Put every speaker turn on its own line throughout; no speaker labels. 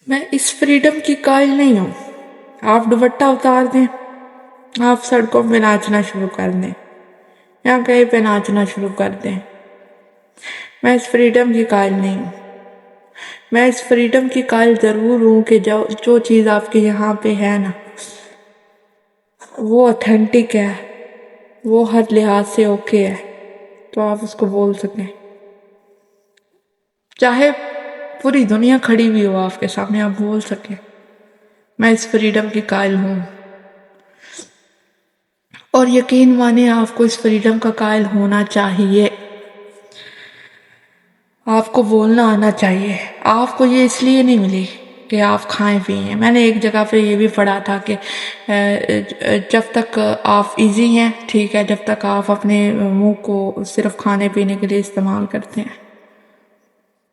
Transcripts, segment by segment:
میں اس فریڈم کی قائل نہیں ہوں۔ آپ دوپٹہ اتار دیں، آپ سڑکوں پہ ناچنا شروع کر دیں یا کہیں پہ ناچنا شروع کر دیں، میں اس فریڈم کی قائل نہیں ہوں۔ میں اس فریڈم کی قائل ضرور ہوں کہ جو چیز آپ کے یہاں پہ ہے نا وہ اتھینٹک ہے، وہ ہر لحاظ سے اوکے ہے، تو آپ اس کو بول سکیں، چاہے پوری دنیا کھڑی بھی ہو آپ کے سامنے، آپ بول سکیں میں اس فریڈم کی قائل ہوں۔ اور یقین مانیں آپ کو اس فریڈم کا قائل ہونا چاہیے، آپ کو بولنا آنا چاہیے۔ آپ کو یہ اس لیے نہیں ملی کہ آپ کھائیں پیئیں۔ میں نے ایک جگہ پہ یہ بھی پڑھا تھا کہ جب تک آپ ایزی ہیں ٹھیک ہے، جب تک آپ اپنے منہ کو صرف کھانے پینے کے لیے استعمال کرتے ہیں،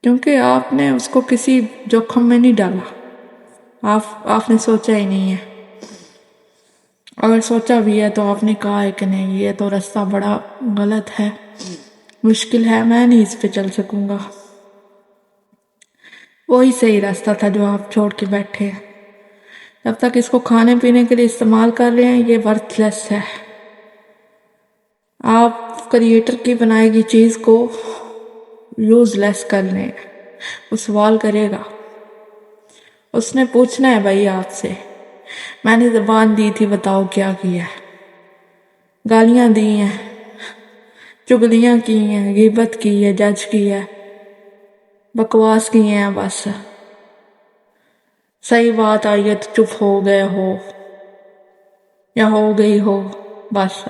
کیونکہ آپ نے اس کو کسی جوخم میں نہیں ڈالا، آپ نے سوچا ہی نہیں ہے۔ اگر سوچا بھی ہے تو آپ نے کہا ہے کہ نہیں یہ تو راستہ بڑا غلط ہے، مشکل ہے، میں نہیں اس پہ چل سکوں گا۔ وہی صحیح راستہ تھا جو آپ چھوڑ کے بیٹھے ہیں۔ جب تک اس کو کھانے پینے کے لیے استعمال کر رہے ہیں یہ ورتھ لیس ہے۔ آپ کریٹر کی بنائی گئی چیز کو یوز لیس کر لیں، وہ سوال کرے گا، اس نے پوچھنا ہے بھائی آپ سے، میں نے زبان دی تھی بتاؤ کیا کیا ہے، گالیاں دی ہیں، چگلیاں کی ہیں، غیبت کی ہے، جج کی ہے، بکواس کی ہیں، بس صحیح بات آئی ہے تو چپ ہو گئے ہو یا ہو گئی ہو، بس۔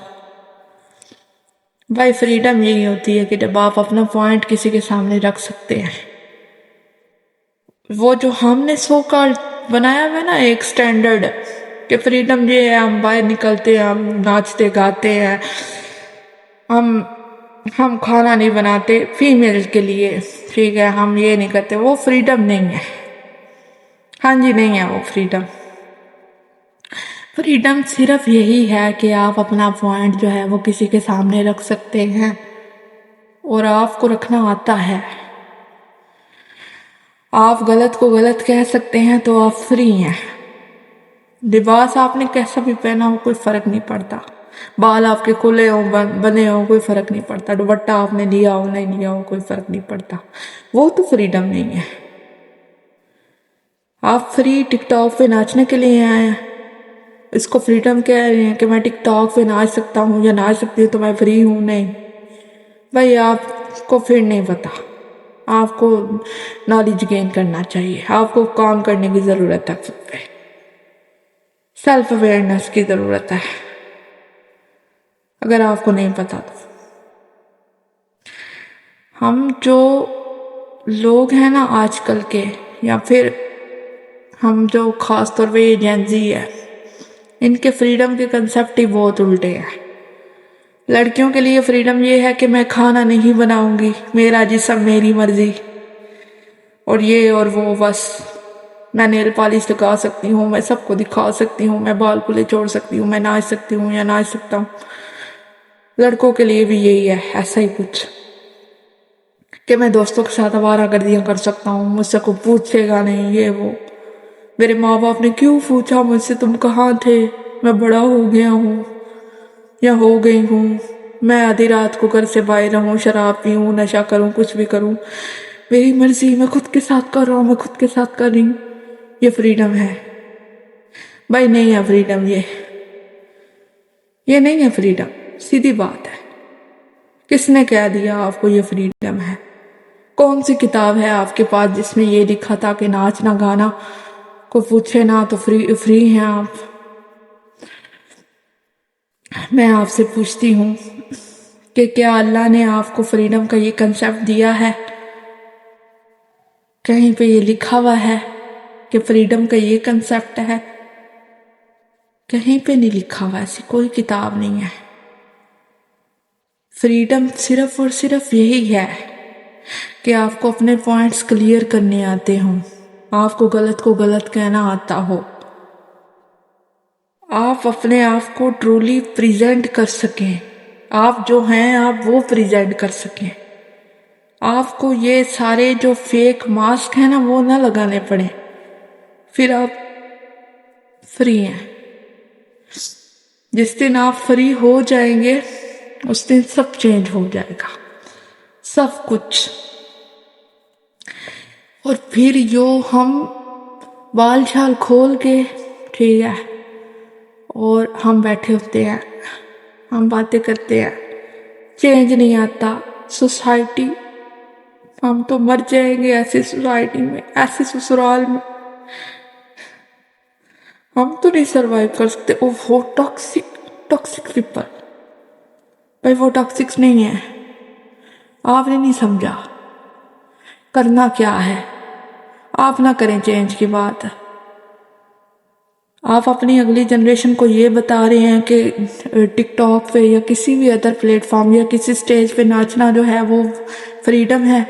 بھائی فریڈم یہی ہوتی ہے کہ جب آپ اپنا پوائنٹ کسی کے سامنے رکھ سکتے ہیں، وہ جو ہم نے سو کال بنایا ہوا ہے نا ایک سٹینڈرڈ کہ فریڈم یہ ہے، ہم باہر نکلتے ہیں، ہم ناچتے گاتے ہیں، ہم کھانا نہیں بناتے فیمیل کے لیے ٹھیک ہے، ہم یہ نہیں کرتے، وہ فریڈم نہیں ہے۔ ہاں جی نہیں ہے وہ فریڈم۔ فریڈم صرف یہی ہے کہ آپ اپنا پوائنٹ جو ہے وہ کسی کے سامنے رکھ سکتے ہیں اور آپ کو رکھنا آتا ہے۔ آپ غلط کو غلط کہہ سکتے ہیں تو آپ فری ہیں۔ لباس آپ نے کیسا بھی پہنا ہو کوئی فرق نہیں پڑتا، بال آپ کے کھلے ہوں بنے ہوں کوئی فرق نہیں پڑتا، دوپٹہ آپ نے لیا ہو نہیں لیا ہو کوئی فرق نہیں پڑتا، وہ تو فریڈم نہیں ہے۔ آپ فری ٹک ٹاک پہ ناچنے کے لیے آئے ہیں، اس کو فریڈم کہہ رہے ہیں کہ میں ٹک ٹاک پہ ناچ سکتا ہوں یا ناچ سکتی ہوں تو میں فری ہوں؟ نہیں بھائی، آپ کو پھر نہیں پتا، آپ کو نالج گین کرنا چاہیے، آپ کو کام کرنے کی ضرورت ہے، خود پہ سیلف اویئرنیس کی ضرورت ہے، اگر آپ کو نہیں پتا تو۔ ہم جو لوگ ہیں نا آج کل کے، یا پھر ہم جو خاص طور پہ یہ جین زی ہے، ان کے فریڈم کے کنسیپٹ ہی بہت الٹے ہیں۔ لڑکیوں کے لیے فریڈم یہ ہے کہ میں کھانا نہیں بناؤں گی، میرا جسم میری مرضی، اور یہ اور وہ، بس میں نیل پالش لگا سکتی ہوں، میں سب کو دکھا سکتی ہوں، میں بال کھلے چھوڑ سکتی ہوں، میں ناچ سکتی ہوں یا ناچ سکتا ہوں۔ لڑکوں کے لیے بھی یہی ہے، ایسا ہی کچھ کہ میں دوستوں کے ساتھ آوارہ گردیاں کر سکتا ہوں، مجھ سے کوئی پوچھے گا نہیں، یہ وہ۔ میرے ماں باپ نے کیوں پوچھا مجھ سے تم کہاں تھے، میں بڑا ہو گیا ہوں یا ہو گئی ہوں، میں آدھی رات کو گھر سے باہر رہوں، شراب پیوں، نشہ کروں، کچھ بھی کروں، میری مرضی، میں خود کے ساتھ کر رہا ہوں، میں خود کے ساتھ کر رہی ہوں، یہ فریڈم ہے؟ بھائی نہیں ہے فریڈم، یہ نہیں ہے فریڈم، سیدھی بات ہے۔ کس نے کہہ دیا آپ کو یہ فریڈم ہے؟ کون سی کتاب ہے آپ کے پاس جس میں یہ لکھا تھا کہ ناچنا گانا کو پوچھے نہ تو فری ہیں آپ؟ میں آپ سے پوچھتی ہوں کہ کیا اللہ نے آپ کو فریڈم کا یہ کنسیپٹ دیا ہے؟ کہیں پہ یہ لکھا ہوا ہے کہ فریڈم کا یہ کنسیپٹ ہے؟ کہیں پہ نہیں لکھا ہوا، ایسی کوئی کتاب نہیں ہے۔ فریڈم صرف اور صرف یہی ہے کہ آپ کو اپنے پوائنٹس کلیئر کرنے آتے ہوں، آپ کو غلط کہنا آتا ہو، آپ اپنے آپ کو ٹرولی پریزنٹ کر سکیں، آپ جو ہیں آپ وہ پریزنٹ کر سکیں، آپ کو یہ سارے جو فیک ماسک ہیں نا وہ نہ لگانے پڑیں، پھر آپ فری ہیں. جس دن آپ فری ہو جائیں گے اس دن سب چینج ہو جائے گا، سب کچھ. اور پھر جو ہم بال چھال کھول کے ٹھیک ہے اور ہم بیٹھے ہوتے ہیں، ہم باتیں کرتے ہیں، چینج نہیں آتا. سوسائٹی، ہم تو مر جائیں گے ایسی سوسائٹی میں، ایسے سسرال میں. ہم تو نہیں سروائیو کر سکتے. وہ ٹاکسک پیپل، بھائی وہ ٹاکسک نہیں ہے. آپ نے نہیں سمجھا کرنا کیا ہے. آپ نہ کریں چینج کی بات. آپ اپنی اگلی جنریشن کو یہ بتا رہے ہیں کہ ٹک ٹاک پہ یا کسی بھی ادر پلیٹ فارم یا کسی سٹیج پہ ناچنا جو ہے وہ فریڈم ہے،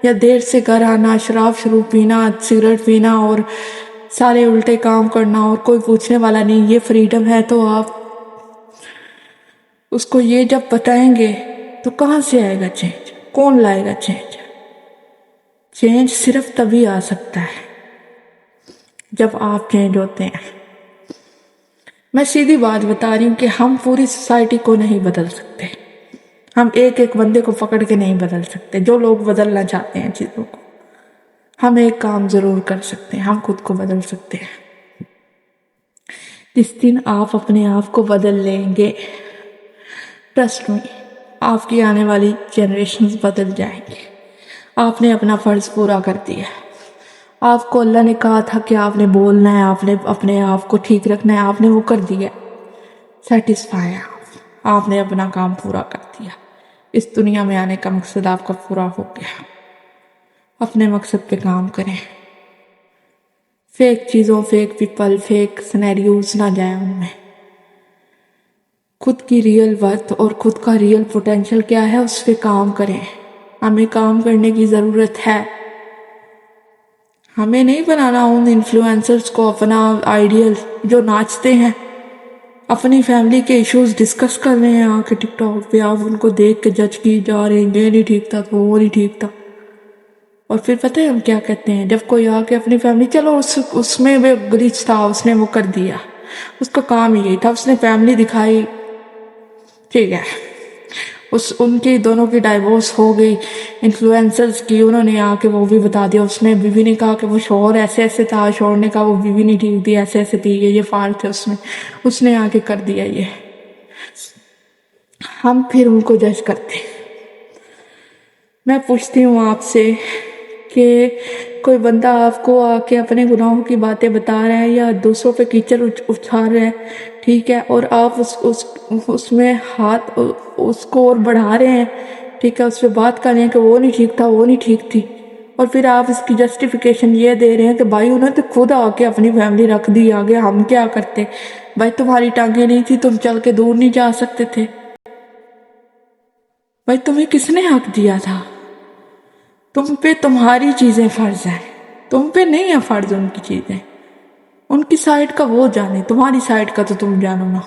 یا دیر سے گھر آنا، شراب پینا، سگریٹ پینا اور سارے الٹے کام کرنا اور کوئی پوچھنے والا نہیں، یہ فریڈم ہے. تو آپ اس کو یہ جب بتائیں گے تو کہاں سے آئے گا چینج؟ کون لائے گا چینج؟ چینج صرف تبھی آ سکتا ہے جب آپ چینج ہوتے ہیں. میں سیدھی بات بتا رہی ہوں کہ ہم پوری سوسائٹی کو نہیں بدل سکتے، ہم ایک ایک بندے کو پکڑ کے نہیں بدل سکتے. جو لوگ بدلنا چاہتے ہیں چیزوں کو، ہم ایک کام ضرور کر سکتے ہیں، ہم خود کو بدل سکتے ہیں. جس دن آپ اپنے آپ کو بدل لیں گے، ٹرسٹ میں آپ کی آنے والی جنریشنز بدل جائیں گے. آپ نے اپنا فرض پورا کر دیا. آپ کو اللہ نے کہا تھا کہ آپ نے بولنا ہے، آپ نے اپنے آپ کو ٹھیک رکھنا ہے، آپ نے وہ کر دیا. سیٹسفائی ہے آپ نے اپنا کام پورا کر دیا. اس دنیا میں آنے کا مقصد آپ کا پورا ہو گیا. اپنے مقصد پہ کام کریں. فیک چیزوں، فیک پیپل، فیک سینیریوز نہ جائیں ان میں. خود کی ریئل ورتھ اور خود کا ریئل پوٹینشل کیا ہے اس پہ کام کریں. ہمیں کام کرنے کی ضرورت ہے. ہمیں نہیں بنانا ان انفلوئنسرز کو اپنا آئیڈیل جو ناچتے ہیں، اپنی فیملی کے ایشوز ڈسکس کر رہے ہیں آ کے ٹک ٹاک پہ. آپ ان کو دیکھ کے جج کی جا رہے ہیں، یہ نہیں ٹھیک تھا تو وہ نہیں ٹھیک تھا. اور پھر پتہ ہے ہم کیا کہتے ہیں؟ جب کوئی آ کے اپنی فیملی، چلو اس میں وہ گلیچ تھا، اس نے وہ کر دیا، اس کا کام یہی تھا، اس نے فیملی دکھائی، ٹھیک ہے، ان کی دونوں کی ڈائیورس ہو گئی. انفلوئنسرز کی انہوں نے آ کے وہ بھی بتا دیا. اس نے بیوی نے کہا کہ وہ شوہر ایسے ایسے تھا، شوہر نے کہا وہ بیوی نہیں ٹھیک تھی، ایسے ایسے تھی، یہ فالٹ تھے اس نے آ کے کر دیا. یہ ہم پھر ان کو جج کرتے ہیں. میں پوچھتی ہوں آپ سے کہ کوئی بندہ آپ کو آ کے اپنے گناہوں کی باتیں بتا رہا ہے یا دوسروں پہ کیچڑ اچھال رہا ہے، ٹھیک ہے، اور آپ اس میں ہاتھ اس کو اور بڑھا رہے ہیں، ٹھیک ہے، اس پہ بات کر رہے ہیں کہ وہ نہیں ٹھیک تھا، وہ نہیں ٹھیک تھی، اور پھر آپ اس کی جسٹیفیکیشن یہ دے رہے ہیں کہ بھائی انہوں نے تو خود آ کے اپنی فیملی رکھ دی آگے، ہم کیا کرتے؟ بھائی تمہاری ٹانگیں نہیں تھی، تم چل کے دور نہیں جا سکتے تھے؟ بھائی تمہیں کس نے حق دیا تھا؟ تم پہ تمہاری چیزیں فرض ہیں، تم پہ نہیں ہے فرض ان کی چیزیں. ان کی سائڈ کا وہ جانے، تمہاری سائڈ کا تو تم جانو نا.